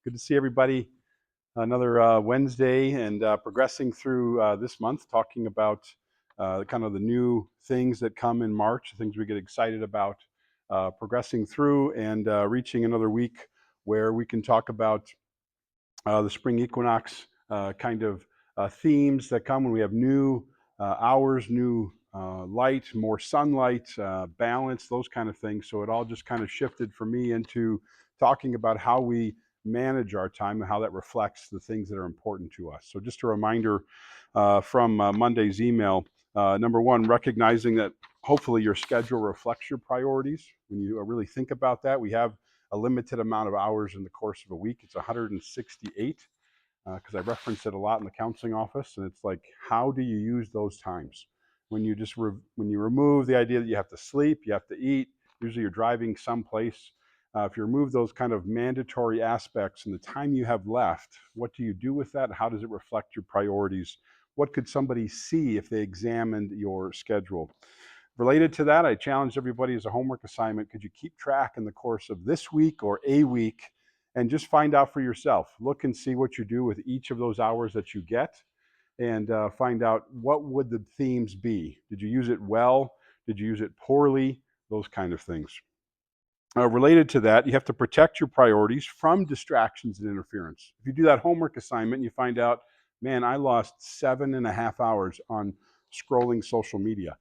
Good to see everybody. Another Wednesday and progressing through this month, talking about kind of the new things that come in March, things we get excited about, progressing through and reaching another week where we can talk about the spring equinox kind of themes that come when we have new hours, new light, more sunlight, balance, those kind of things. So it all just kind of shifted for me into talking about how we manage our time and how that reflects the things that are important to us. So just a reminder from Monday's email. Number one, recognizing that hopefully your schedule reflects your priorities. When you really think about that, we have a limited amount of hours in the course of a week. It's 168 because I reference it a lot in the counseling office, and it's like, how do you use those times? When you just when you remove the idea that you have to sleep, you have to eat. Usually, you're driving someplace. If you remove those kind of mandatory aspects and the time you have left, what do you do with that? How does it reflect your priorities? What could somebody see if they examined your schedule? Related to that, I challenged everybody as a homework assignment, could you keep track in the course of this week or a week and just find out for yourself? Look and see what you do with each of those hours that you get and find out what would the themes be. Did you use it well? Did you use it poorly? Those kind of things. Related to that, you have to protect your priorities from distractions and interference. If you do that homework assignment and you find out, man, I lost 7.5 hours on scrolling social media.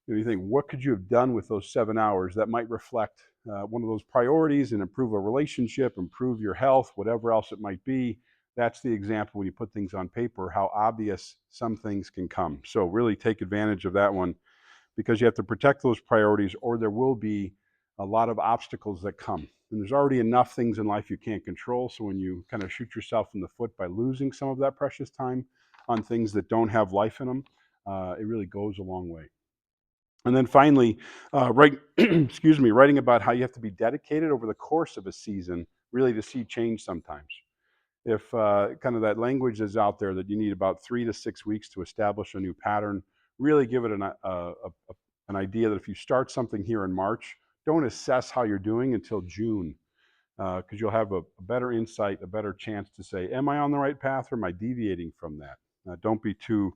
You think, what could you have done with those 7 hours that might reflect one of those priorities and improve a relationship, improve your health, whatever else it might be? That's the example when you put things on paper, how obvious some things can come. So really take advantage of that one because you have to protect those priorities or there will be a lot of obstacles that come. And there's already enough things in life you can't control. So when you kind of shoot yourself in the foot by losing some of that precious time on things that don't have life in them, it really goes a long way. And then finally, writing about how you have to be dedicated over the course of a season, really to see change sometimes. If kind of that language is out there that you need about 3 to 6 weeks to establish a new pattern, really give it an idea that if you start something here in March, don't assess how you're doing until June, because you'll have a better insight, a better chance to say, am I on the right path or am I deviating from that? Don't be too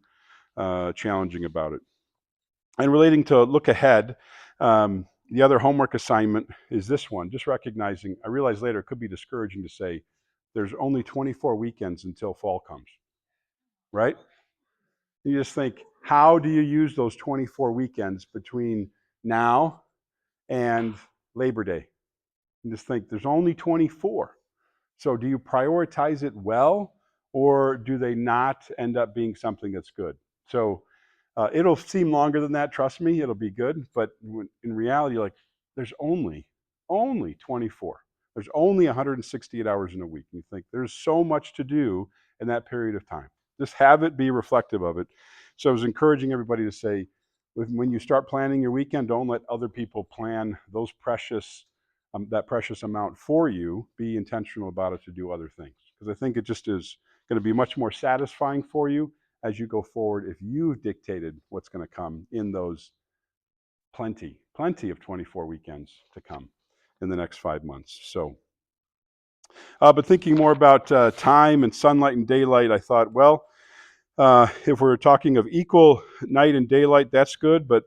challenging about it. And relating to look ahead, the other homework assignment is this one, just recognizing, I realize later it could be discouraging to say, there's only 24 weekends until fall comes, right? You just think, how do you use those 24 weekends between now and Labor Day? You just think, there's only 24. So do you prioritize it well, or do they not end up being something that's good? So it'll seem longer than that. Trust me, it'll be good. But in reality, like, there's only 24. There's only 168 hours in a week. And you think there's so much to do in that period of time. Just have it be reflective of it. So I was encouraging everybody to say, when you start planning your weekend, don't let other people plan those that precious amount for you. Be intentional about it to do other things. Because I think it just is going to be much more satisfying for you as you go forward if you've dictated what's going to come in those plenty of 24 weekends to come in the next 5 months. So, but thinking more about time and sunlight and daylight, I thought, well, if we're talking of equal night and daylight, that's good. But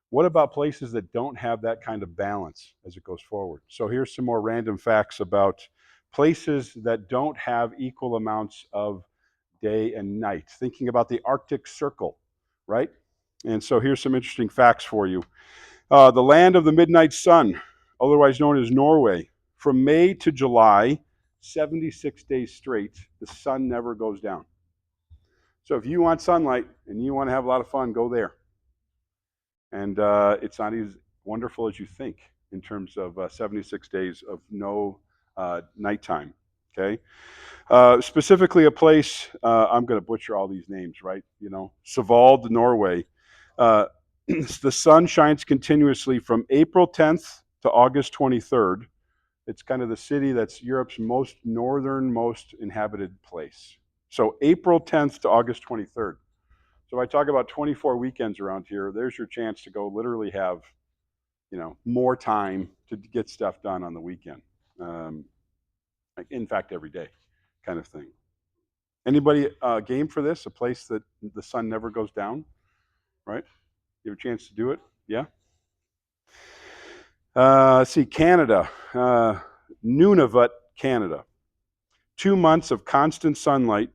what about places that don't have that kind of balance as it goes forward? So here's some more random facts about places that don't have equal amounts of day and night. Thinking about the Arctic Circle, right? And so here's some interesting facts for you. The land of the midnight sun, otherwise known as Norway, from May to July, 76 days straight, the sun never goes down. So if you want sunlight and you want to have a lot of fun, go there. And it's not as wonderful as you think in terms of 76 days of no nighttime. Okay. Specifically, a place, I'm going to butcher all these names, right? Svalbard, Norway. The sun shines continuously from April 10th to August 23rd. It's kind of the city that's Europe's most northernmost inhabited place. So April 10th to August 23rd. So if I talk about 24 weekends around here, there's your chance to go literally have, more time to get stuff done on the weekend. like, in fact, every day kind of thing. Anybody game for this? A place that the sun never goes down, right? You have a chance to do it? Yeah? Let's see, Canada. Nunavut, Canada. 2 months of constant sunlight.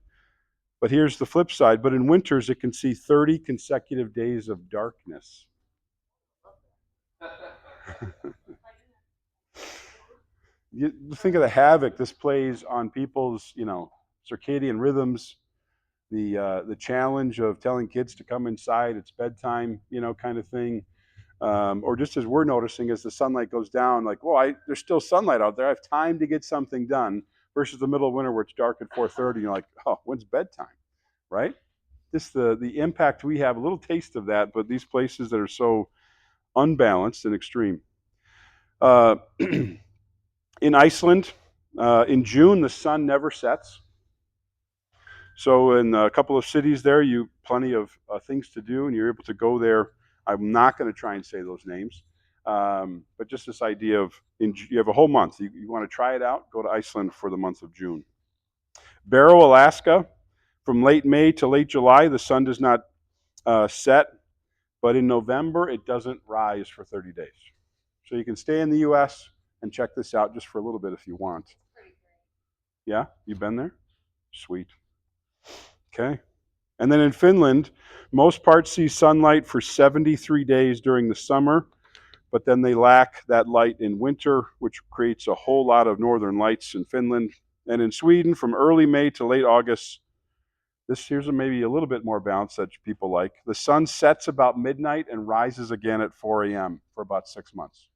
But here's the flip side. But in winters, it can see 30 consecutive days of darkness. You think of the havoc this plays on people's, circadian rhythms. The challenge of telling kids to come inside, it's bedtime, kind of thing. Or just as we're noticing, as the sunlight goes down, like, well, there's still sunlight out there. I have time to get something done. Versus the middle of winter where it's dark at 4:30. You're like, oh, when's bedtime, right? Just the impact we have. A little taste of that, but these places that are so unbalanced and extreme. Uh, in Iceland, in June, the sun never sets. So in a couple of cities there, you plenty of things to do, and you're able to go there. I'm not going to try and say those names, but just this idea of you have a whole month. You want to try it out? Go to Iceland for the month of June. Barrow, Alaska, from late May to late July, the sun does not set, but in November it doesn't rise for 30 days. So you can stay in the U.S. and check this out just for a little bit if you want. Yeah, you've been there? Sweet. Okay. And then in Finland, most parts see sunlight for 73 days during the summer, but then they lack that light in winter, which creates a whole lot of northern lights in Finland. And in Sweden, from early May to late August, here's maybe a little bit more balance that people like. The sun sets about midnight and rises again at 4 a.m. for about 6 months.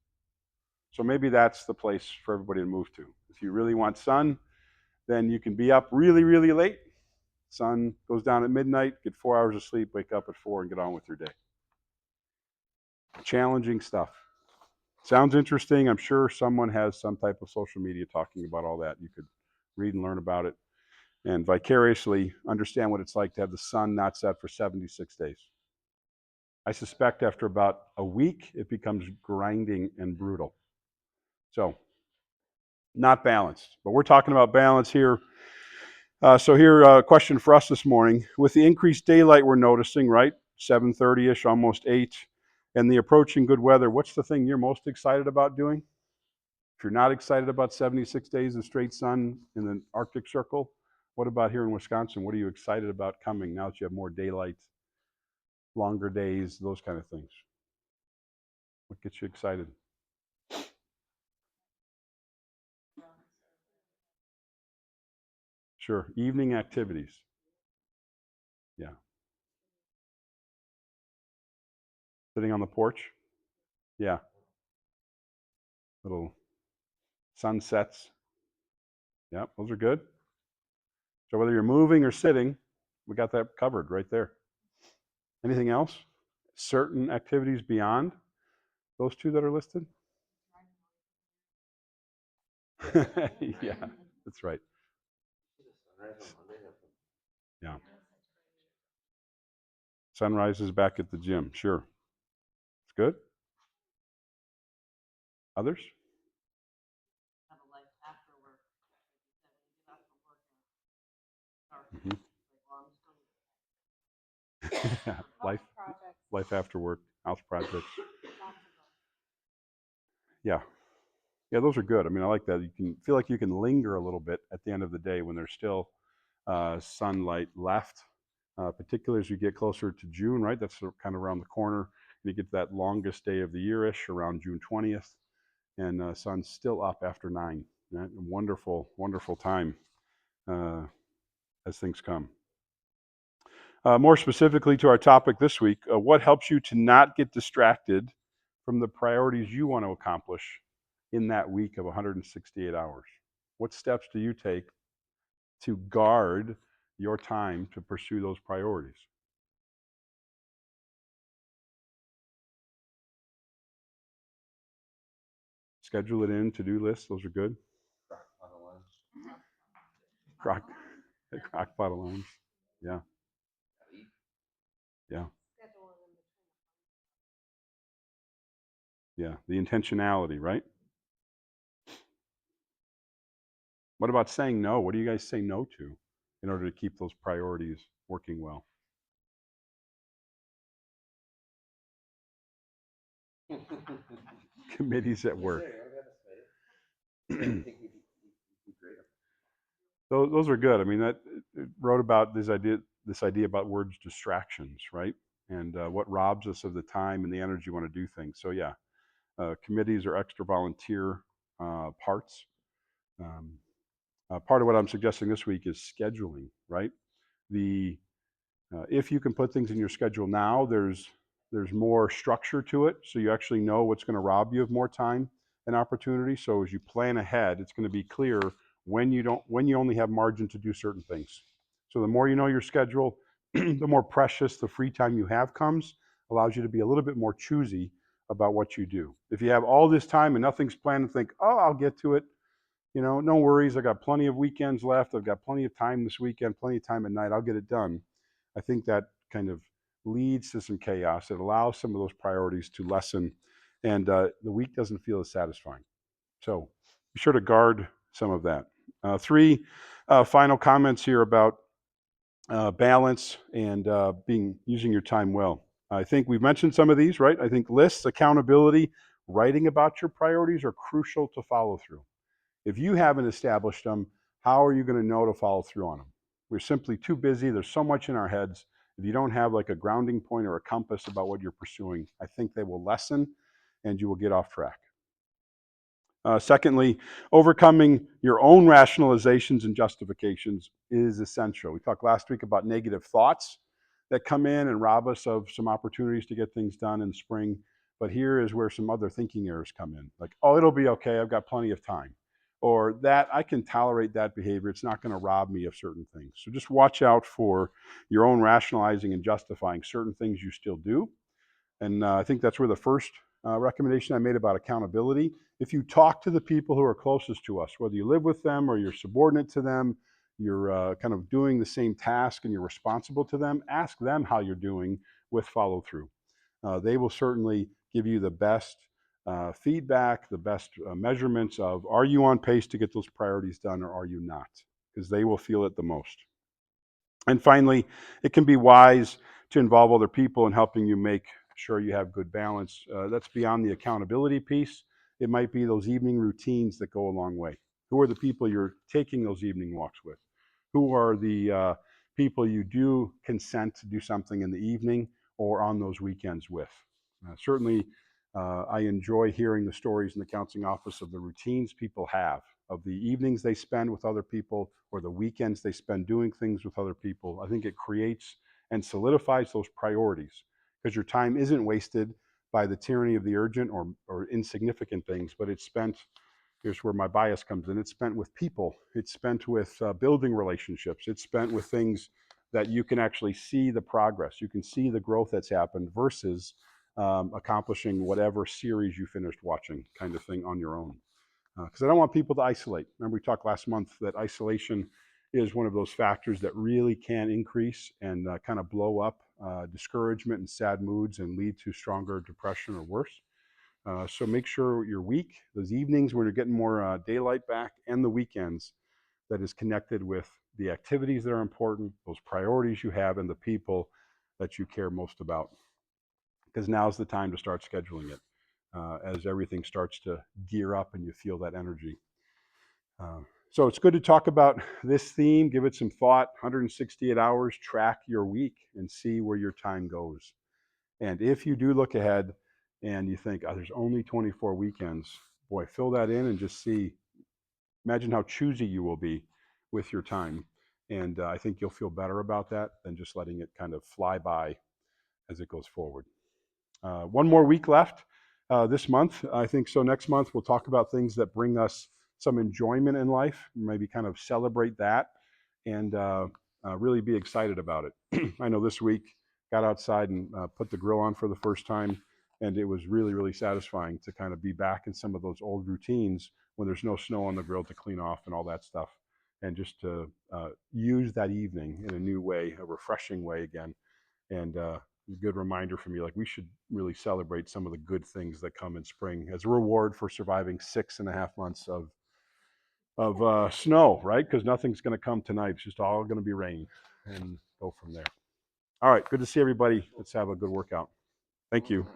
So maybe that's the place for everybody to move to. If you really want sun, then you can be up really, really late. Sun goes down at midnight, get 4 hours of sleep, wake up at 4 and get on with your day. Challenging stuff. Sounds interesting. I'm sure someone has some type of social media talking about all that. You could read and learn about it and vicariously understand what it's like to have the sun not set for 76 days. I suspect after about a week, it becomes grinding and brutal. So, not balanced. But we're talking about balance here. So here, a question for us this morning. With the increased daylight we're noticing, right? 7:30-ish, almost 8, and the approaching good weather, what's the thing you're most excited about doing? If you're not excited about 76 days of straight sun in the Arctic Circle, what about here in Wisconsin? What are you excited about coming now that you have more daylight, longer days, those kind of things? What gets you excited? Sure. Evening activities. Yeah. Sitting on the porch. Yeah. Little sunsets. Yeah, those are good. So whether you're moving or sitting, we got that covered right there. Anything else? Certain activities beyond those two that are listed? Yeah, that's right. Yeah. Sunrise is back at the gym. Sure. It's good. Others? Mhm. Yeah. Life after work, house projects. Yeah. Yeah, those are good. I mean, I like that. You can feel like you can linger a little bit at the end of the day when there's still sunlight left, particularly as you get closer to June, right? That's kind of around the corner. You get that longest day of the year-ish around June 20th, and sun's still up after 9. Right? Wonderful, wonderful time as things come. More specifically to our topic this week, what helps you to not get distracted from the priorities you want to accomplish in that week of 168 hours? What steps do you take to guard your time to pursue those priorities? Schedule it in, to-do lists, those are good. Crock, crock pot alarms. Yeah, yeah, yeah. The intentionality, right? What about saying no? What do you guys say no to in order to keep those priorities working well? Committees at work. Those are good. I mean, that it wrote about this idea about words distractions, right? And what robs us of the time and the energy we want to do things. So yeah, committees are extra volunteer parts. Um, Part of what I'm suggesting this week is scheduling, right? The If you can put things in your schedule now, there's more structure to it, so you actually know what's going to rob you of more time and opportunity. So as you plan ahead, it's going to be clear when you only have margin to do certain things. So the more you know your schedule, the more precious the free time you have comes, allows you to be a little bit more choosy about what you do. If you have all this time and nothing's planned and think, oh, I'll get to it, no worries. I got plenty of weekends left. I've got plenty of time this weekend, plenty of time at night. I'll get it done. I think that kind of leads to some chaos. It allows some of those priorities to lessen, and the week doesn't feel as satisfying. So be sure to guard some of that. Three final comments here about balance and using your time well. I think we've mentioned some of these, right? I think lists, accountability, writing about your priorities are crucial to follow through. If you haven't established them, how are you going to know to follow through on them? We're simply too busy. There's so much in our heads. If you don't have like a grounding point or a compass about what you're pursuing, I think they will lessen and you will get off track. Secondly, overcoming your own rationalizations and justifications is essential. We talked last week about negative thoughts that come in and rob us of some opportunities to get things done in spring. But here is where some other thinking errors come in. Like, oh, it'll be okay. I've got plenty of time. Or that I can tolerate that behavior. It's not going to rob me of certain things. So just watch out for your own rationalizing and justifying certain things you still do. And I think that's where the first recommendation I made about accountability. If you talk to the people who are closest to us, whether you live with them or you're subordinate to them, you're kind of doing the same task and you're responsible to them, ask them how you're doing with follow through. They will certainly give you the best feedback, the best measurements of are you on pace to get those priorities done or are you not? Because they will feel it the most. And finally, it can be wise to involve other people in helping you make sure you have good balance. That's beyond the accountability piece. It might be those evening routines that go a long way. Who are the people you're taking those evening walks with? Who are the people you do consent to do something in the evening or on those weekends with? Certainly, I enjoy hearing the stories in the counseling office of the routines people have, of the evenings they spend with other people or the weekends they spend doing things with other people. I think it creates and solidifies those priorities because your time isn't wasted by the tyranny of the urgent or insignificant things, but it's spent. Here's where my bias comes in. It's spent with people. It's spent with building relationships. It's spent with things that you can actually see the progress. You can see the growth that's happened versus accomplishing whatever series you finished watching, kind of thing, on your own. Because I don't want people to isolate. Remember, we talked last month that isolation is one of those factors that really can increase and kind of blow up discouragement and sad moods and lead to stronger depression or worse. So make sure your week, those evenings when you're getting more daylight back, and the weekends, that is connected with the activities that are important, those priorities you have, and the people that you care most about. Because now's the time to start scheduling it as everything starts to gear up and you feel that energy. So it's good to talk about this theme, give it some thought. 168 hours, track your week and see where your time goes. And if you do look ahead and you think, oh, there's only 24 weekends, boy, fill that in and just see. Imagine how choosy you will be with your time. And I think you'll feel better about that than just letting it kind of fly by as it goes forward. One more week left this month, I think. So next month, we'll talk about things that bring us some enjoyment in life, maybe kind of celebrate that and really be excited about it. I know this week got outside and put the grill on for the first time, and it was really, really satisfying to kind of be back in some of those old routines when there's no snow on the grill to clean off and all that stuff, and just to use that evening in a new way, a refreshing way again. And a good reminder for me, like we should really celebrate some of the good things that come in spring as a reward for surviving 6.5 months of snow, right? Because nothing's going to come tonight. It's just all going to be rain, and go from there. All right. Good to see everybody. Let's have a good workout. Thank you.